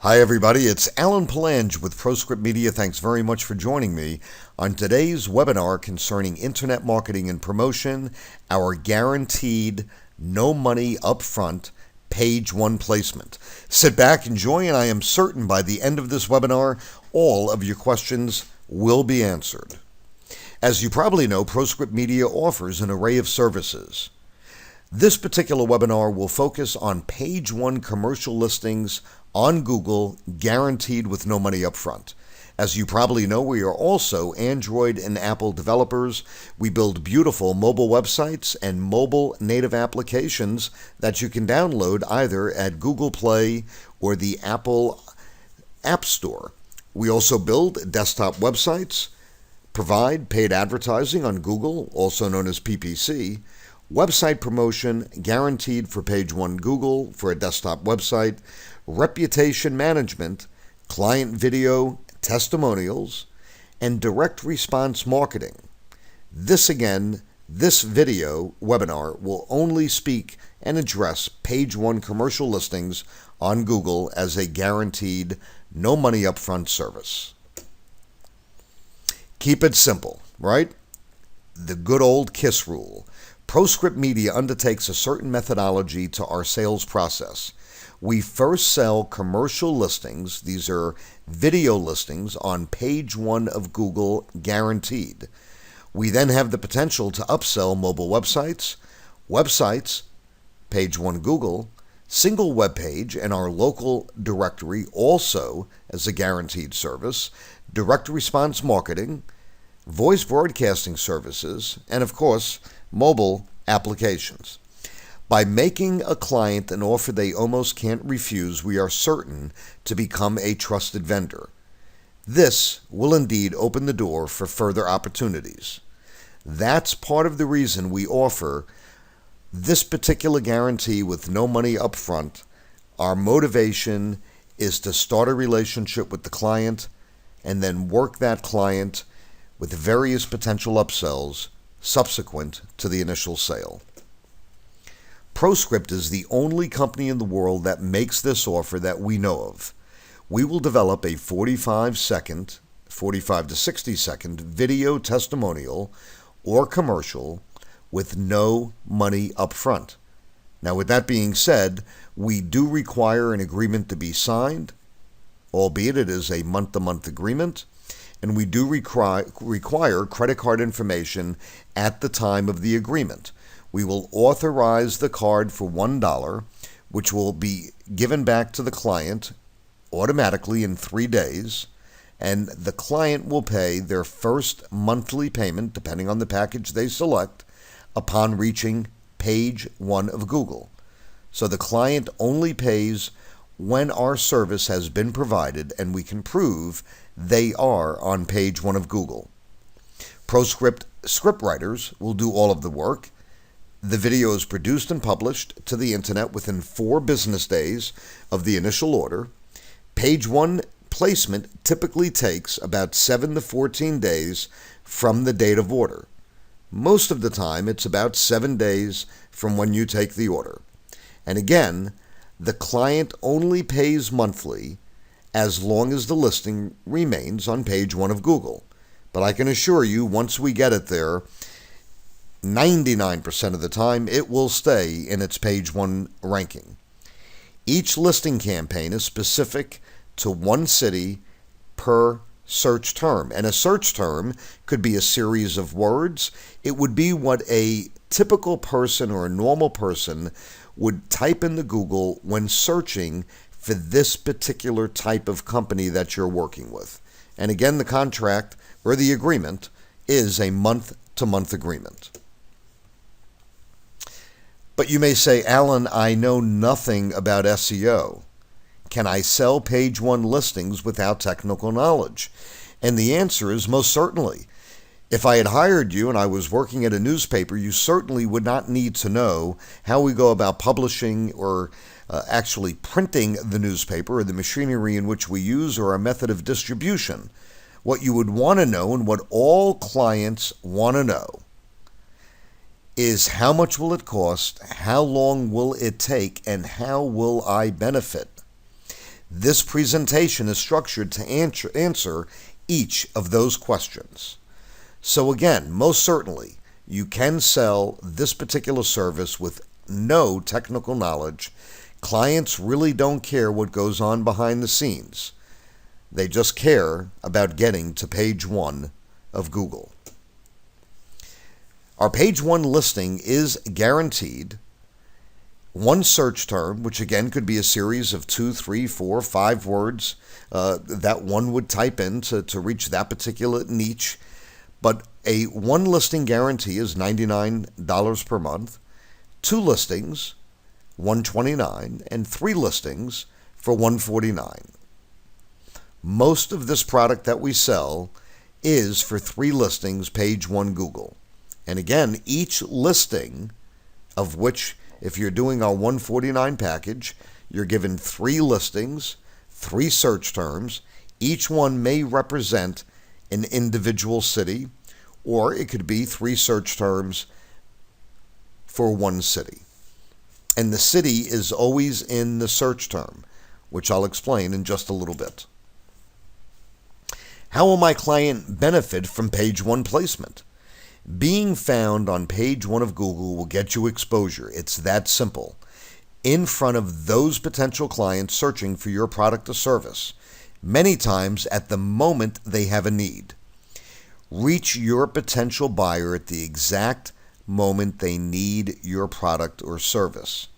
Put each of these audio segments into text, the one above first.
Hi, everybody. It's Alan Palange with ProScript Media. Thanks very much for joining me on today's webinar concerning internet marketing and promotion, our guaranteed no money upfront page one placement. Sit back, enjoy, and I am certain by the end of this webinar, all of your questions will be answered. As you probably know, ProScript Media offers an array of services. This particular webinar will focus on page one commercial listings on Google, guaranteed with no money upfront. As you probably know, we are also Android and Apple developers. We build beautiful mobile websites and mobile native applications that you can download either at Google Play or the Apple App Store. We also build desktop websites, provide paid advertising on Google, also known as PPC, website promotion guaranteed for page one Google for a desktop website, reputation management, client video testimonials, and direct response marketing. This video webinar will only speak and address page one commercial listings on Google as a guaranteed no money upfront service. Keep it simple, right? The good old KISS rule. ProScript Media undertakes a certain methodology to our sales process. We first sell commercial listings. These are video listings on page one of Google, guaranteed. We then have the potential to upsell mobile websites, page one Google, single web page, and our local directory also as a guaranteed service, direct response marketing, voice broadcasting services, and of course, mobile applications. By making a client an offer they almost can't refuse, we are certain to become a trusted vendor. This will indeed open the door for further opportunities. That's part of the reason we offer this particular guarantee with no money upfront. Our motivation is to start a relationship with the client and then work that client with various potential upsells subsequent to the initial sale. ProScript is the only company in the world that makes this offer that we know of. We will develop a 45 to 60 second video testimonial or commercial with no money upfront. Now, with that being said, we do require an agreement to be signed, albeit it is a month-to-month agreement, and we do require credit card information at the time of the agreement. We will authorize the card for $1, which will be given back to the client automatically in 3 days, and the client will pay their first monthly payment, depending on the package they select, upon reaching page one of Google. So the client only pays when our service has been provided and we can prove they are on page one of Google. ProScript scriptwriters will do all of the work. The video is produced and published to the internet within 4 business days of the initial order. Page one placement typically takes about 7 to 14 days from the date of order. Most of the time, it's about 7 days from when you take the order. And again, the client only pays monthly as long as the listing remains on page one of Google. But I can assure you, once we get it there, 99% of the time, it will stay in its page one ranking. Each listing campaign is specific to one city per search term. And a search term could be a series of words. It would be what a typical person or a normal person would type into Google when searching for this particular type of company that you're working with. And again, the contract or the agreement is a month-to-month agreement. But you may say, Alan, I know nothing about SEO. Can I sell page one listings without technical knowledge? And the answer is most certainly. If I had hired you and I was working at a newspaper, you certainly would not need to know how we go about publishing or actually printing the newspaper or the machinery in which we use or our method of distribution. What you would want to know and what all clients want to know is how much will it cost, how long will it take, and how will I benefit? This presentation is structured to answer each of those questions. So again, most certainly, you can sell this particular service with no technical knowledge. Clients really don't care what goes on behind the scenes. They just care about getting to page 1 of Google. Our page 1 listing is guaranteed. One search term, which again could be a series of 2, 3, 4, 5 words that one would type in to reach that particular niche. But a one listing guarantee is $99 per month, 2 listings, $129, and 3 listings for $149. Most of this product that we sell is for 3 listings, page 1 Google. And again, each listing, of which if you're doing our $149 package, you're given 3 listings, 3 search terms. Each one may represent an individual city, or it could be 3 search terms for 1 city. And the city is always in the search term, which I'll explain in just a little bit. How will my client benefit from page 1 placement? Being found on page 1 of Google will get you exposure. It's that simple. In front of those potential clients searching for your product or service, many times at the moment they have a need. Reach your potential buyer at the exact moment they need your product or service.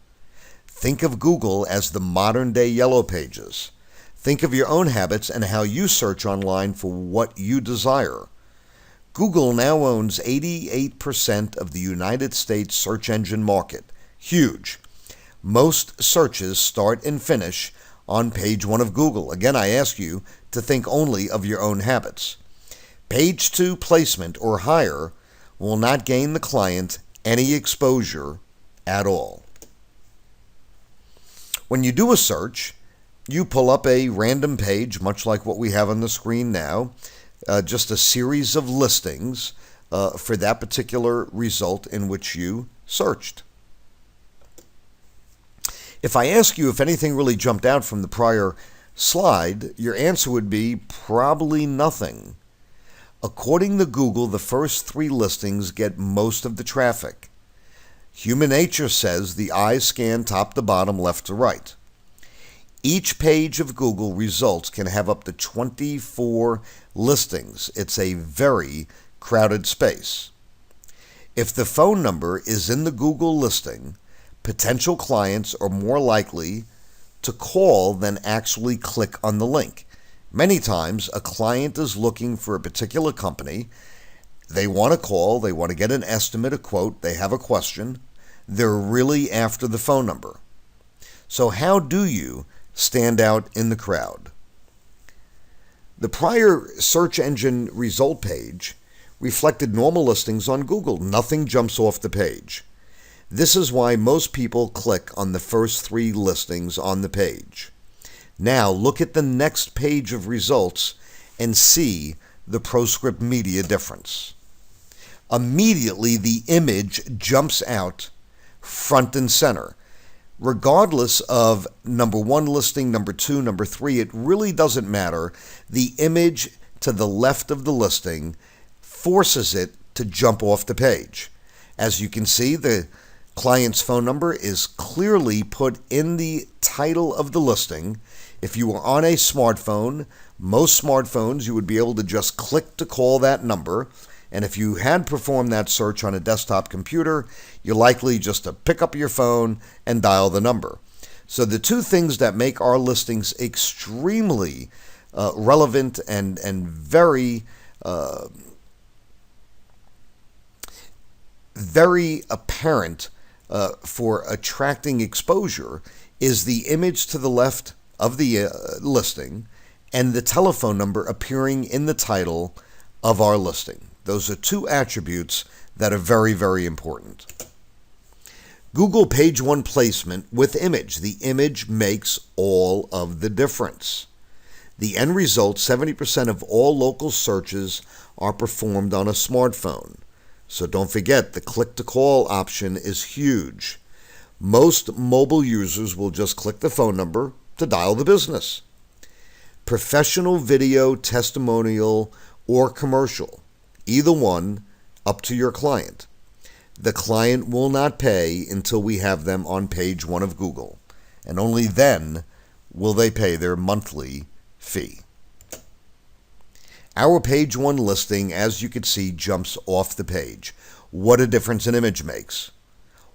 Think of Google as the modern-day Yellow Pages. Think of your own habits and how you search online for what you desire. Google now owns 88% of the United States search engine market. Huge. Most searches start and finish on page 1 of Google. Again, I ask you to think only of your own habits. Page 2 placement or higher will not gain the client any exposure at all. When you do a search, you pull up a random page, much like what we have on the screen now, just a series of listings for that particular result in which you searched. If I ask you if anything really jumped out from the prior slide, your answer would be probably nothing. According to Google, the first 3 listings get most of the traffic. Human nature says the eyes scan top to bottom, left to right. Each page of Google results can have up to 24 listings. It's a very crowded space. If the phone number is in the Google listing, potential clients are more likely to call than actually click on the link. Many times, a client is looking for a particular company. They want to call, they want to get an estimate, a quote, they have a question. They're really after the phone number. So how do you stand out in the crowd? The prior search engine result page reflected normal listings on Google. Nothing jumps off the page. This is why most people click on the first 3 listings on the page. Now look at the next page of results and see the ProScript Media difference. Immediately the image jumps out front and center. Regardless of number 1 listing, number 2, number 3, it really doesn't matter. The image to the left of the listing forces it to jump off the page. As you can see, the client's phone number is clearly put in the title of the listing. If you were on a smartphone, most smartphones, you would be able to just click to call that number. And if you had performed that search on a desktop computer, you're likely just to pick up your phone and dial the number. So the 2 things that make our listings extremely relevant and very apparent for attracting exposure is the image to the left of the listing and the telephone number appearing in the title of our listing. Those are 2 attributes that are very, very important. Google page 1 placement with image. The image makes all of the difference. The end result, 70% of all local searches are performed on a smartphone. So don't forget, the click-to-call option is huge. Most mobile users will just click the phone number, to dial the business. Professional video, testimonial, or commercial, either one, up to your client. The client will not pay until we have them on page 1 of Google, and only then will they pay their monthly fee. Our page 1 listing, as you can see, jumps off the page. What a difference an image makes.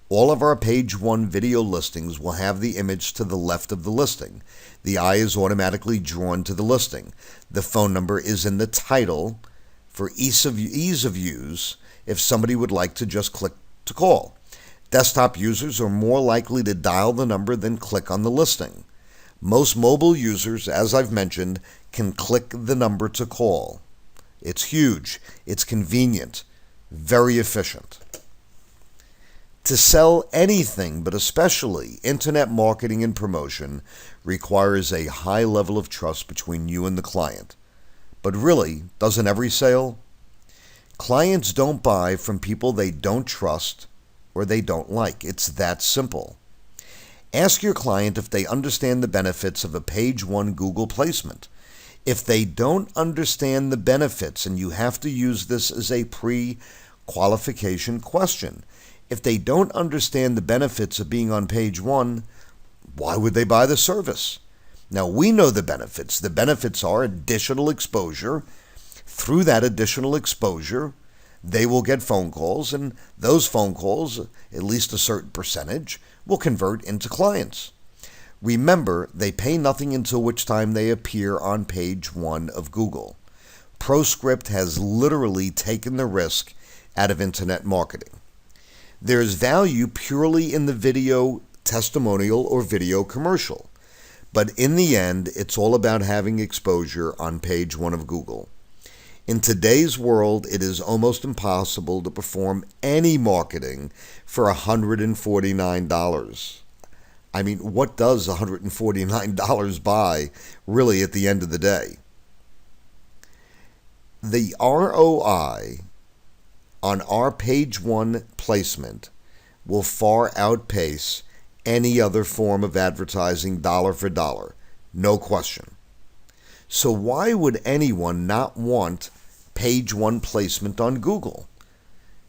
All of our page 1 video listings will have the image to the left of the listing. The eye is automatically drawn to the listing. The phone number is in the title for ease of use if somebody would like to just click to call. Desktop users are more likely to dial the number than click on the listing. Most mobile users, as I've mentioned, can click the number to call. It's huge, it's convenient, very efficient. To sell anything, but especially internet marketing and promotion, requires a high level of trust between you and the client. But really, doesn't every sale? Clients don't buy from people they don't trust or they don't like. It's that simple. Ask your client if they understand the benefits of a page 1 Google placement. If they don't understand the benefits, and you have to use this as a pre-qualification question, if they don't understand the benefits of being on page 1, why would they buy the service? Now, we know the benefits. The benefits are additional exposure. Through that additional exposure, they will get phone calls, and those phone calls, at least a certain percentage, will convert into clients. Remember, they pay nothing until which time they appear on page 1 of Google. ProScript has literally taken the risk out of internet marketing. There is value purely in the video testimonial or video commercial, but in the end, it's all about having exposure on page 1 of Google. In today's world, it is almost impossible to perform any marketing for $149. I mean, what does $149 buy, really, at the end of the day? The ROI on our page 1 placement will far outpace any other form of advertising dollar for dollar, no question. So why would anyone not want page 1 placement on Google?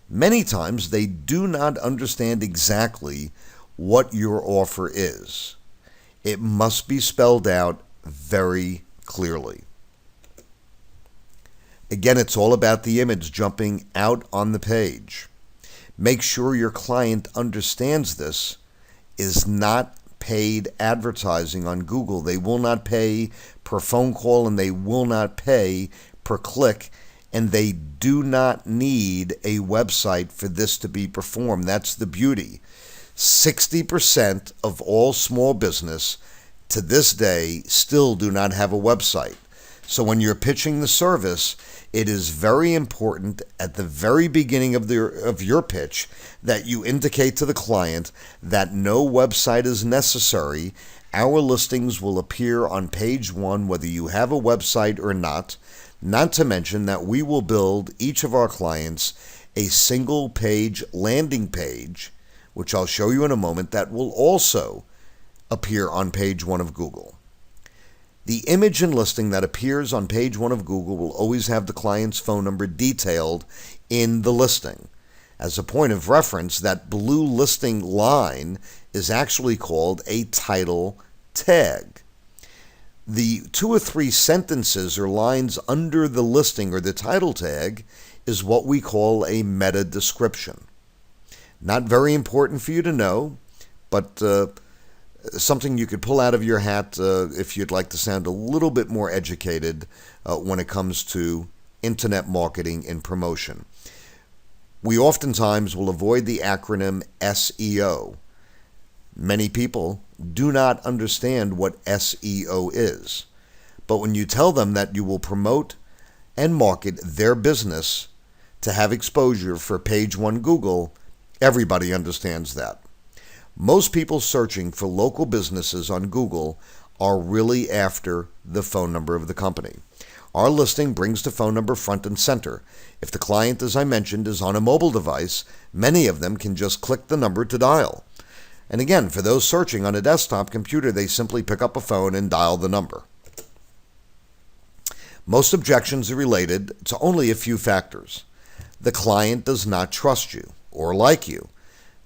Many times they do not understand exactly what your offer is. It must be spelled out very clearly. Again, it's all about the image jumping out on the page. Make sure your client understands this is not paid advertising on Google. They will not pay per phone call, and they will not pay per click, and they do not need a website for this to be performed. That's the beauty. 60% of all small business to this day still do not have a website. So when you're pitching the service, it is very important at the very beginning of your pitch that you indicate to the client that no website is necessary. Our listings will appear on page 1 whether you have a website or not. Not to mention that we will build each of our clients a single page landing page, which I'll show you in a moment, that will also appear on page 1 of Google. The image and listing that appears on page 1 of Google will always have the client's phone number detailed in the listing. As a point of reference, that blue listing line is actually called a title tag. The 2 or 3 sentences or lines under the listing or the title tag is what we call a meta description. Not very important for you to know, but something you could pull out of your hat if you'd like to sound a little bit more educated when it comes to internet marketing and promotion. We oftentimes will avoid the acronym SEO. Many people do not understand what SEO is. But when you tell them that you will promote and market their business to have exposure for page 1 Google, everybody understands that. Most people searching for local businesses on Google are really after the phone number of the company. Our listing brings the phone number front and center. If the client, as I mentioned, is on a mobile device, many of them can just click the number to dial. And again, for those searching on a desktop computer, they simply pick up a phone and dial the number. Most objections are related to only a few factors. The client does not trust you or like you.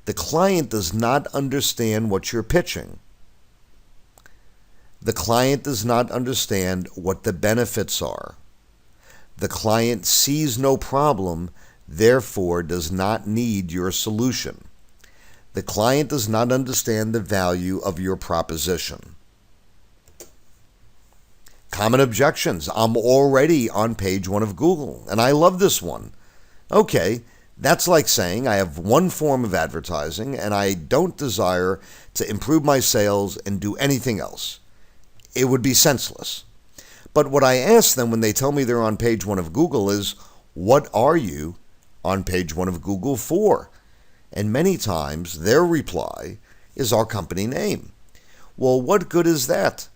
The client does not understand what you're pitching. The client does not understand what the benefits are. The client sees no problem, therefore does not need your solution. The client does not understand the value of your proposition. Common objections. I'm already on page 1 of Google, and I love this one. Okay, that's like saying I have one form of advertising and I don't desire to improve my sales and do anything else. It would be senseless. But what I ask them when they tell me they're on page 1 of Google is, what are you on page 1 of Google for? And many times their reply is our company name. Well, what good is that?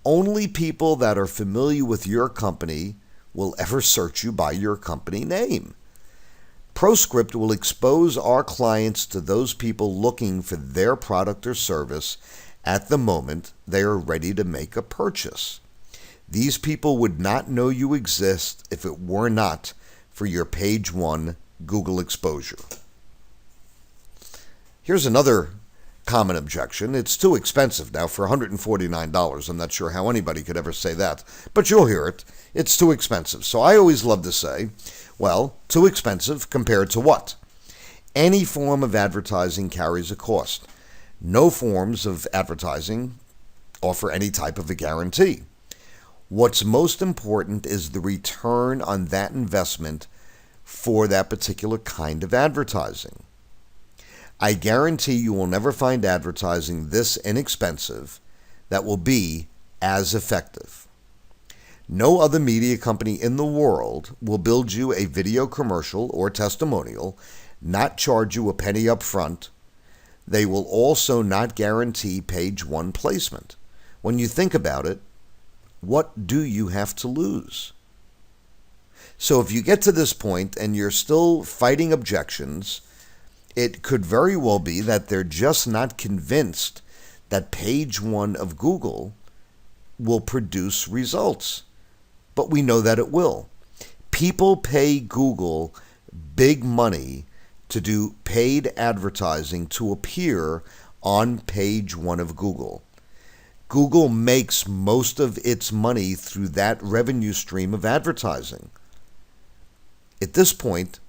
Only people that are familiar with your company will ever search you by your company name. ProScript will expose our clients to those people looking for their product or service at the moment they are ready to make a purchase. These people would not know you exist if it were not for your page 1 Google exposure. Here's another common objection. It's too expensive. Now, for $149, I'm not sure how anybody could ever say that, but you'll hear it. It's too expensive. So I always love to say, well, too expensive compared to what? Any form of advertising carries a cost. No forms of advertising offer any type of a guarantee. What's most important is the return on that investment for that particular kind of advertising. I guarantee you will never find advertising this inexpensive that will be as effective. No other media company in the world will build you a video commercial or testimonial, not charge you a penny up front. They will also not guarantee page 1 placement. When you think about it, what do you have to lose? So if you get to this point and you're still fighting objections, it could very well be that they're just not convinced that page 1 of Google will produce results. But we know that it will. People pay Google big money to do paid advertising to appear on page 1 of Google. Google makes most of its money through that revenue stream of advertising. At this point,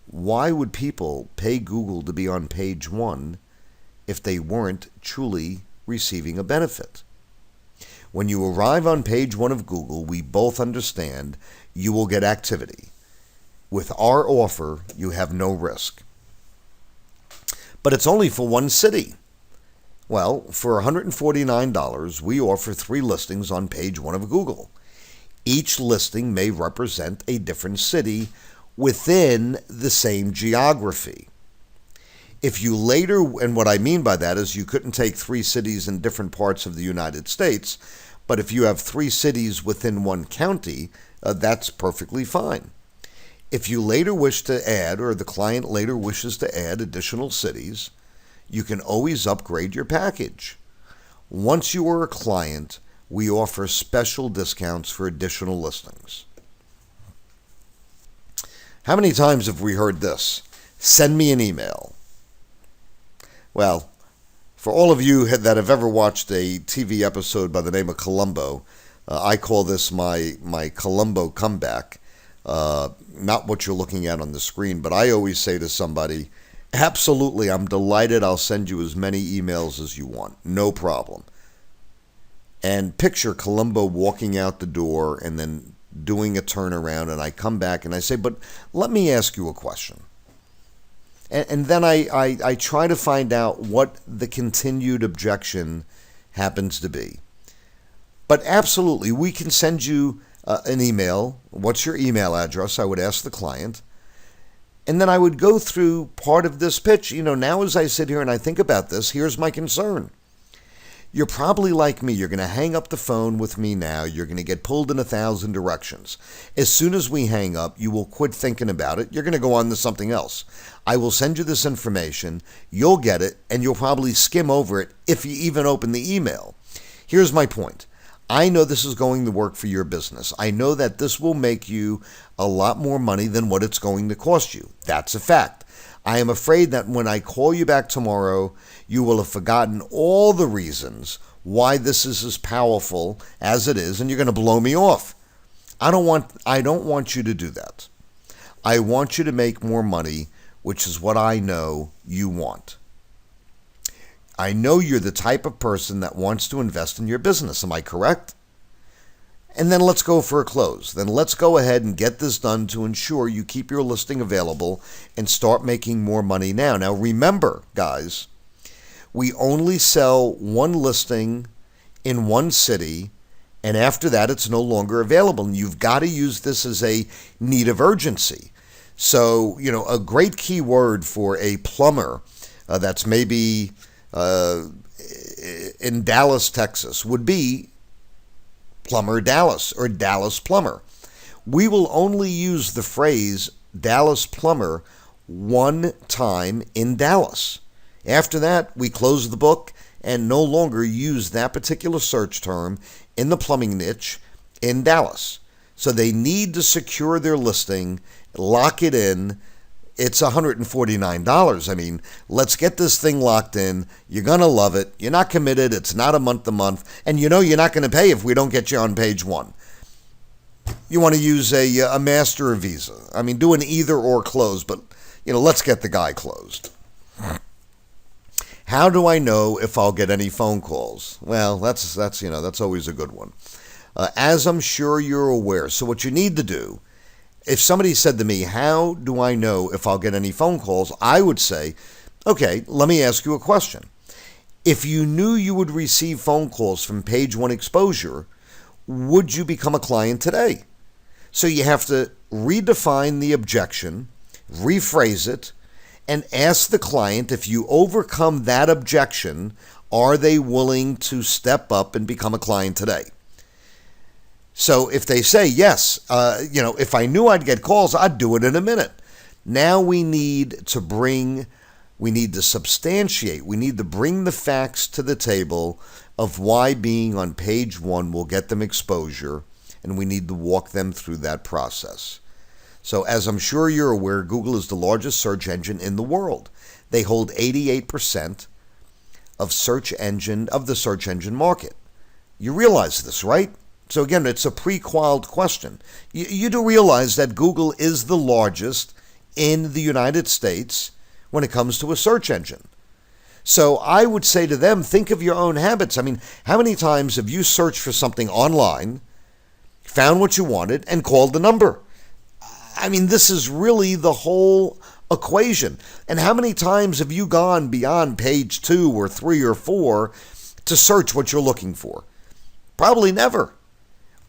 why would people pay Google to be on page 1 if they weren't truly receiving a benefit? When you arrive on page 1 of Google, we both understand you will get activity. With our offer, you have no risk. But it's only for one city. Well, for $149, we offer 3 listings on page 1 of Google. Each listing may represent a different city within the same geography. If you later, and what I mean by that is you couldn't take 3 cities in different parts of the United States, but if you have 3 cities within one county, that's perfectly fine. If you later wish to add, or the client later wishes to add additional cities, you can always upgrade your package. Once you are a client, we offer special discounts for additional listings. How many times have we heard this? Send me an email. Well, for all of you that have ever watched a TV episode by the name of Columbo, I call this my Columbo comeback. Not what you're looking at on the screen, but I always say to somebody, absolutely, I'm delighted. I'll send you as many emails as you want. No problem. And picture Columbo walking out the door and then doing a turnaround, and I come back and I say, but let me ask you a question. And then I try to find out what the continued objection happens to be. But absolutely, we can send you an email. What's your email address? I would ask the client. And then I would go through part of this pitch. Now as I sit here and I think about this, here's my concern. You're probably like me. You're going to hang up the phone with me now. You're going to get pulled in 1,000 directions. As soon as we hang up, you will quit thinking about it. You're going to go on to something else. I will send you this information. You'll get it, and you'll probably skim over it if you even open the email. Here's my point. I know this is going to work for your business. I know that this will make you a lot more money than what it's going to cost you. That's a fact. I am afraid that when I call you back tomorrow, you will have forgotten all the reasons why this is as powerful as it is, and you're going to blow me off. I don't want you to do that. I want you to make more money, which is what I know you want. I know you're the type of person that wants to invest in your business. Am I correct? And then let's go for a close. Then let's go ahead and get this done to ensure you keep your listing available and start making more money now. Now remember, guys, we only sell one listing in one city, and after that it's no longer available. And you've got to use this as a need of urgency. So, a great key word for a plumber that's maybe in Dallas, Texas, would be Plumber Dallas or Dallas Plumber. We will only use the phrase Dallas Plumber one time in Dallas. After that, we close the book and no longer use that particular search term in the plumbing niche in Dallas. So they need to secure their listing, lock it in. It's $149. I mean, let's get this thing locked in. You're going to love it. You're not committed. It's not a month-to-month. And you're not going to pay if we don't get you on page one. You want to use a master or Visa. I mean, do an either or close, but, let's get the guy closed. How do I know if I'll get any phone calls? Well, that's always a good one. As I'm sure you're aware. So what you need to do, if somebody said to me, how do I know if I'll get any phone calls? I would say, okay, let me ask you a question. If you knew you would receive phone calls from page one exposure, would you become a client today? So you have to redefine the objection, rephrase it, and ask the client, if you overcome that objection, are they willing to step up and become a client today? So if they say, yes, if I knew I'd get calls, I'd do it in a minute. Now we need to substantiate, we need to bring the facts to the table of why being on page one will get them exposure, and we need to walk them through that process. So as I'm sure you're aware, Google is the largest search engine in the world. They hold 88% of the search engine market. You realize this, right? So again, it's a pre-qualified question. You do realize that Google is the largest in the United States when it comes to a search engine. So I would say to them, think of your own habits. I mean, how many times have you searched for something online, found what you wanted, and called the number? I mean, this is really the whole equation. And how many times have you gone beyond page 2 or 3 or 4 to search what you're looking for? Probably never.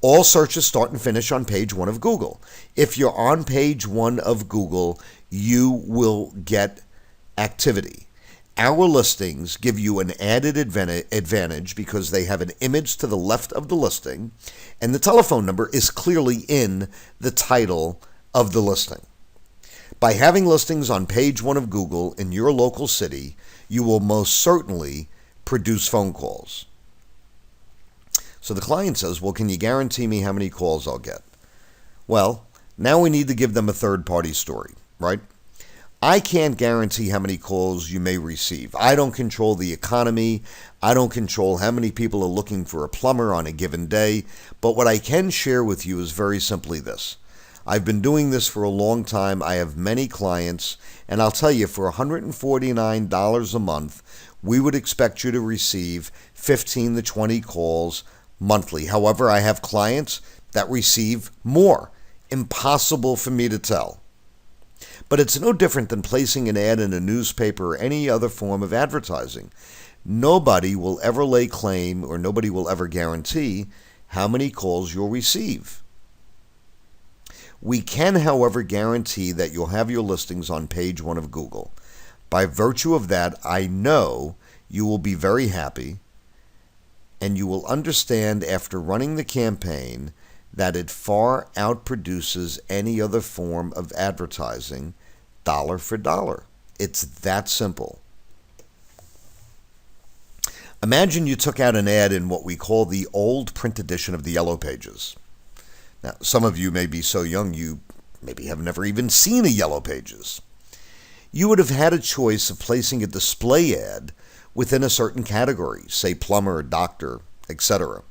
All searches start and finish on page 1 of Google. If you're on page 1 of Google, you will get activity. Our listings give you an added advantage because they have an image to the left of the listing, and the telephone number is clearly in the title of the listing. By having listings on page 1 of Google in your local city, you will most certainly produce phone calls. So the client says, well, can you guarantee me how many calls I'll get? Well, now we need to give them a third-party story, right? I can't guarantee how many calls you may receive. I don't control the economy. I don't control how many people are looking for a plumber on a given day. But what I can share with you is very simply this. I've been doing this for a long time. I have many clients. And I'll tell you, for $149 a month, we would expect you to receive 15 to 20 calls monthly. However, I have clients that receive more. Impossible for me to tell. But it's no different than placing an ad in a newspaper or any other form of advertising. Nobody will ever lay claim, or nobody will ever guarantee how many calls you'll receive. We can, however, guarantee that you'll have your listings on page 1 of Google. By virtue of that, I know you will be very happy, and you will understand after running the campaign that it far outproduces any other form of advertising dollar for dollar. It's that simple. Imagine you took out an ad in what we call the old print edition of the Yellow Pages. Now, some of you may be so young you maybe have never even seen a Yellow Pages. You would have had a choice of placing a display ad within a certain category, say plumber, doctor, etc.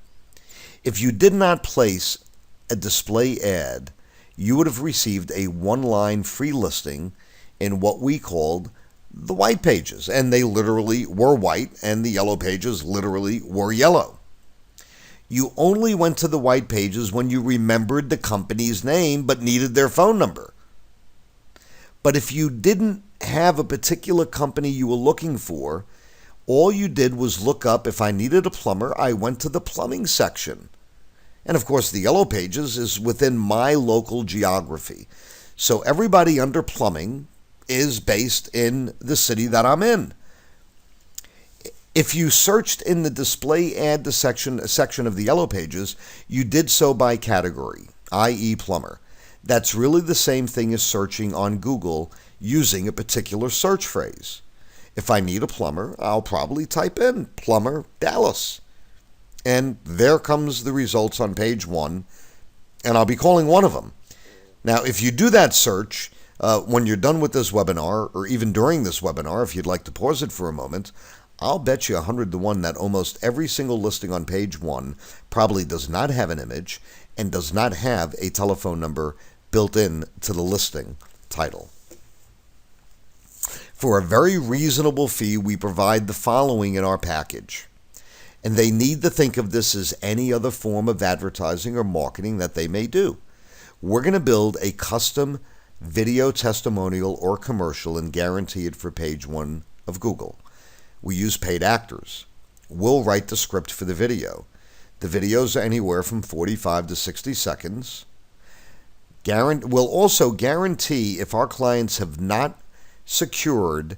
If you did not place a display ad, you would have received a one-line free listing in what we called the white pages, and they literally were white, and the Yellow Pages literally were yellow. You only went to the white pages when you remembered the company's name but needed their phone number. But if you didn't have a particular company you were looking for, all you did was look up, if I needed a plumber, I went to the plumbing section. And of course, the Yellow Pages is within my local geography. So everybody under plumbing is based in the city that I'm in. If you searched in the display ad section of the Yellow Pages, you did so by category, i.e. plumber. That's really the same thing as searching on Google using a particular search phrase. If I need a plumber, I'll probably type in plumber Dallas. And there comes the results on page 1, and I'll be calling one of them. Now, if you do that search, when you're done with this webinar, or even during this webinar, if you'd like to pause it for a moment, I'll bet you 100 to 1 that almost every single listing on page 1 probably does not have an image and does not have a telephone number built in to the listing title. For a very reasonable fee, we provide the following in our package. And they need to think of this as any other form of advertising or marketing that they may do. We're going to build a custom video testimonial or commercial and guarantee it for page 1 of Google. We use paid actors. We'll write the script for the video. The videos are anywhere from 45 to 60 seconds. We'll also guarantee if our clients have not secured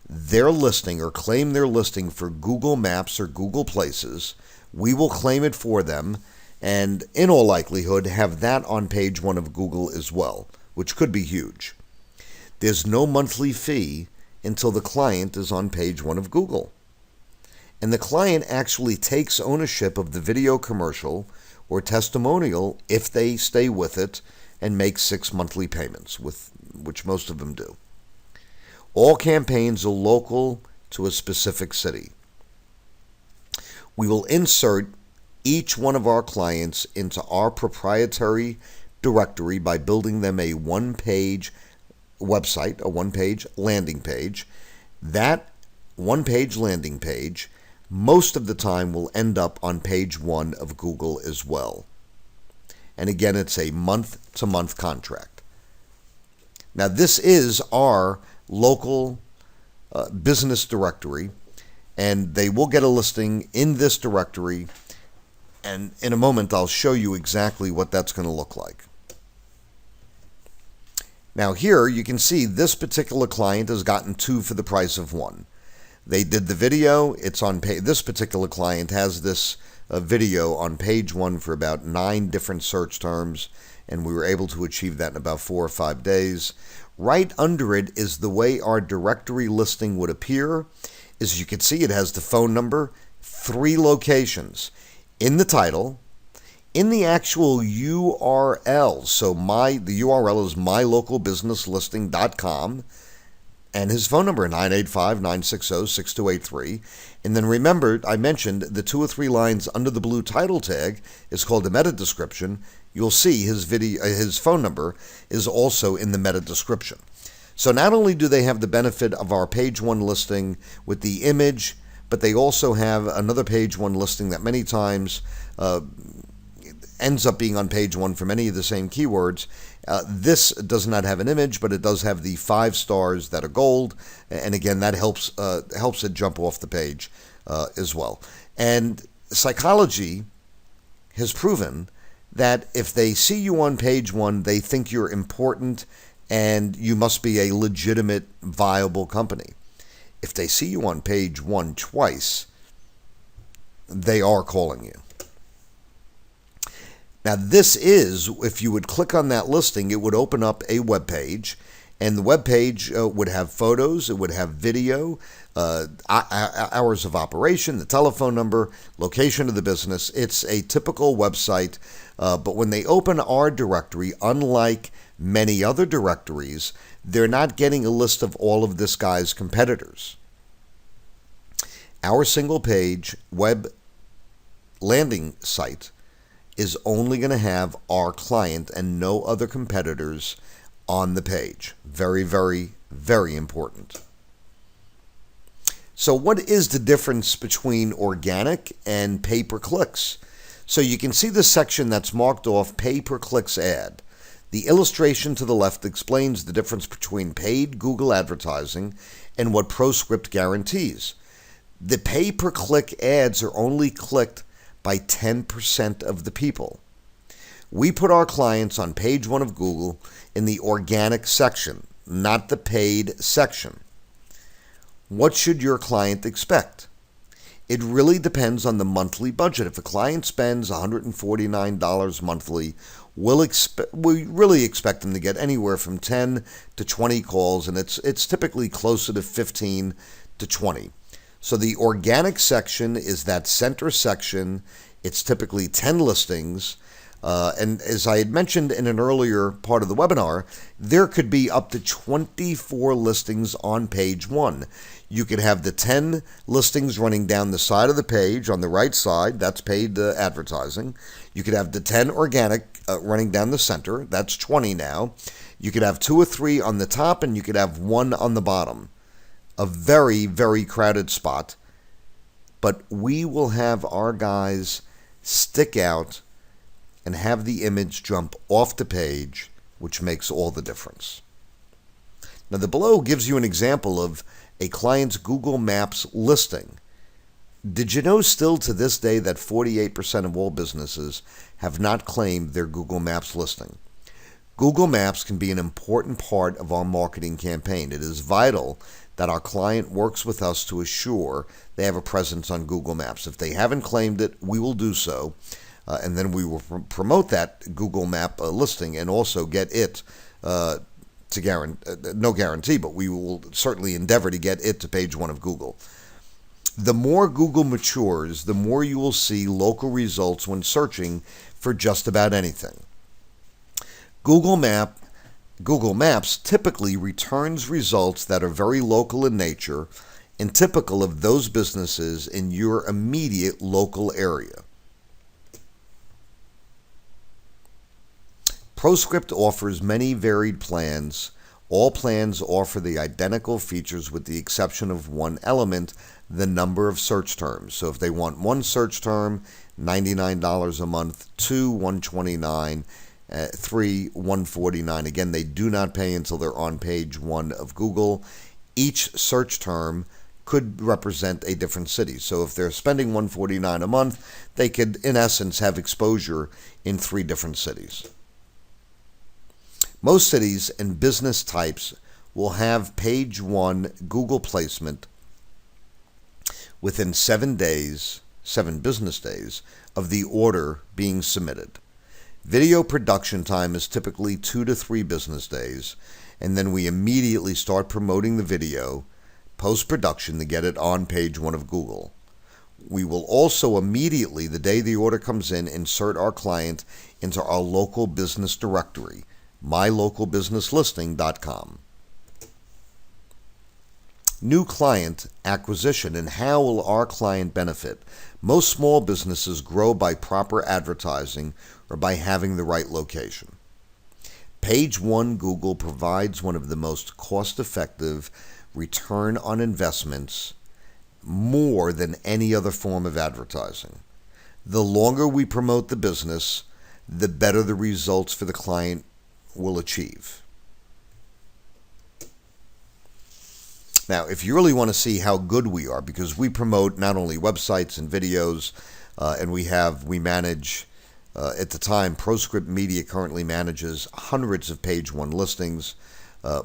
their listing or claim their listing for Google Maps or Google Places, we will claim it for them and in all likelihood have that on page 1 of Google as well, which could be huge. There's no monthly fee until the client is on page 1 of Google. And the client actually takes ownership of the video commercial or testimonial if they stay with it and make 6 monthly payments, which most of them do. All campaigns are local to a specific city. We will insert each one of our clients into our proprietary directory by building them a one-page website, a one-page landing page. That one-page landing page, most of the time, will end up on page 1 of Google as well. And again, it's a month-to-month contract. Now, this is our local business directory, and they will get a listing in this directory, and in a moment I'll show you exactly what that's going to look like. Now here you can see this particular client has gotten 2 for the price of 1. They did the video, it's on page. This particular client has this video on page 1 for about 9 different search terms, and we were able to achieve that in about 4 or 5 days. Right under it is the way our directory listing would appear. As you can see, it has the phone number, 3 locations in the title, in the actual URL. So the URL is mylocalbusinesslisting.com, and his phone number, 985-960-6283. And then remember, I mentioned the 2 or 3 lines under the blue title tag is called the meta description. You'll see his phone number is also in the meta description. So not only do they have the benefit of our page 1 listing with the image, but they also have another page 1 listing that many times ends up being on page 1 for many of the same keywords. This does not have an image, but it does have the 5 stars that are gold, and again, that helps it jump off the page as well. And psychology has proven that if they see you on page 1, they think you're important and you must be a legitimate, viable company. If they see you on page 1 twice, they are calling you. Now this is, if you would click on that listing, it would open up a web page, and the web page would have photos, it would have video, hours of operation, the telephone number, location of the business. It's a typical website, but when they open our directory, unlike many other directories, they're not getting a list of all of this guy's competitors. Our single page web landing site is only going to have our client and no other competitors on the page. Very, very, very important. So what is the difference between organic and pay-per-clicks? So you can see the section that's marked off pay-per-clicks ad. The illustration to the left explains the difference between paid Google advertising and what ProScript guarantees. The pay-per-click ads are only clicked by 10% of the people. We put our clients on page 1 of Google in the organic section, not the paid section. What should your client expect? It really depends on the monthly budget. If a client spends $149 monthly, we really expect them to get anywhere from 10 to 20 calls, and it's typically closer to 15 to 20. So the organic section is that center section. It's typically 10 listings. And as I had mentioned in an earlier part of the webinar, there could be up to 24 listings on page 1. You could have the 10 listings running down the side of the page on the right side. That's paid advertising. You could have the 10 organic running down the center. That's 20 now. You could have 2 or 3 on the top, and you could have 1 on the bottom. A very, very crowded spot, but we will have our guys stick out and have the image jump off the page, which makes all the difference. Now the below gives you an example of a client's Google Maps listing. Did you know still to this day that 48% of all businesses have not claimed their Google Maps listing? Google Maps can be an important part of our marketing campaign. It is vital that our client works with us to assure they have a presence on Google Maps. If they haven't claimed it, we will do so, and then we will promote that Google Map listing and also get it to no guarantee, but we will certainly endeavor to get it to page 1 of Google. The more Google matures, the more you will see local results when searching for just about anything. Google Maps typically returns results that are very local in nature and typical of those businesses in your immediate local area. ProScript offers many varied plans. All plans offer the identical features with the exception of one element, the number of search terms. So if they want 1 search term, $99 a month, 2, $129, 3, $149. Again, they do not pay until they're on page 1 of Google. Each search term could represent a different city. So if they're spending $149 a month, they could, in essence, have exposure in 3 different cities. Most cities and business types will have page 1 Google placement within 7 business days of the order being submitted. Video production time is typically 2 to 3 business days, and then we immediately start promoting the video post-production to get it on page 1 of Google. We will also immediately, the day the order comes in, insert our client into our local business directory, mylocalbusinesslisting.com. New client acquisition, and how will our client benefit? Most small businesses grow by proper advertising or by having the right location. Page 1 Google provides one of the most cost-effective return on investments, more than any other form of advertising. The longer we promote the business, the better the results for the client will achieve. Now, if you really want to see how good we are, because we promote not only websites and videos, and we manage, at the time, ProScript Media currently manages hundreds of page 1 listings,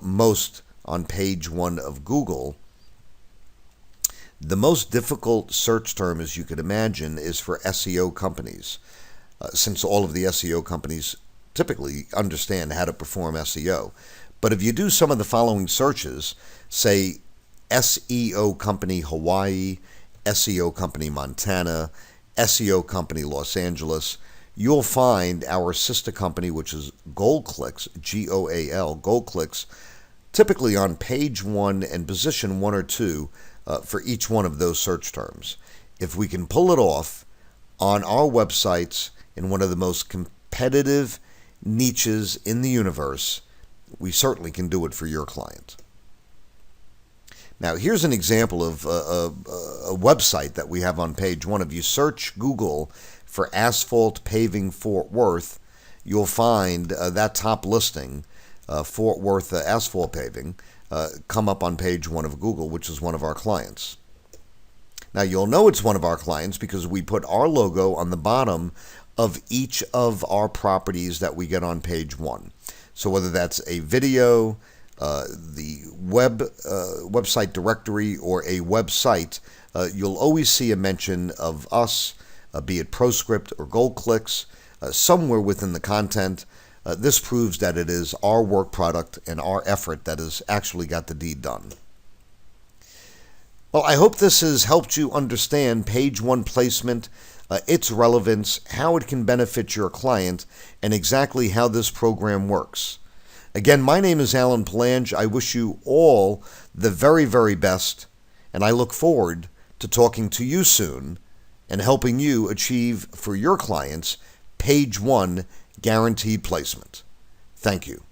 most on page 1 of Google. The most difficult search term, as you could imagine, is for SEO companies, since all of the SEO companies typically understand how to perform SEO. But if you do some of the following searches, say SEO company Hawaii, SEO company Montana, SEO company Los Angeles, you'll find our sister company, which is GoalClicks, Goal, GoalClicks, typically on page 1 and position 1 or 2 for each one of those search terms. If we can pull it off on our websites in one of the most competitive niches in the universe, we certainly can do it for your client. Now, here's an example of a website that we have on page 1. If you search Google for asphalt paving Fort Worth, you'll find that top listing, Fort Worth asphalt paving, come up on page 1 of Google, which is one of our clients. Now, you'll know it's one of our clients because we put our logo on the bottom of each of our properties that we get on page 1. So whether that's a video, the website directory, or a website, you'll always see a mention of us, be it ProScript or GoalClicks, somewhere within the content. This proves that it is our work product and our effort that has actually got the deed done. Well, I hope this has helped you understand page 1 placement, its relevance, how it can benefit your client, and exactly how this program works. Again, my name is Alan Palange. I wish you all the very, very best, and I look forward to talking to you soon and helping you achieve for your clients page 1 guaranteed placement. Thank you.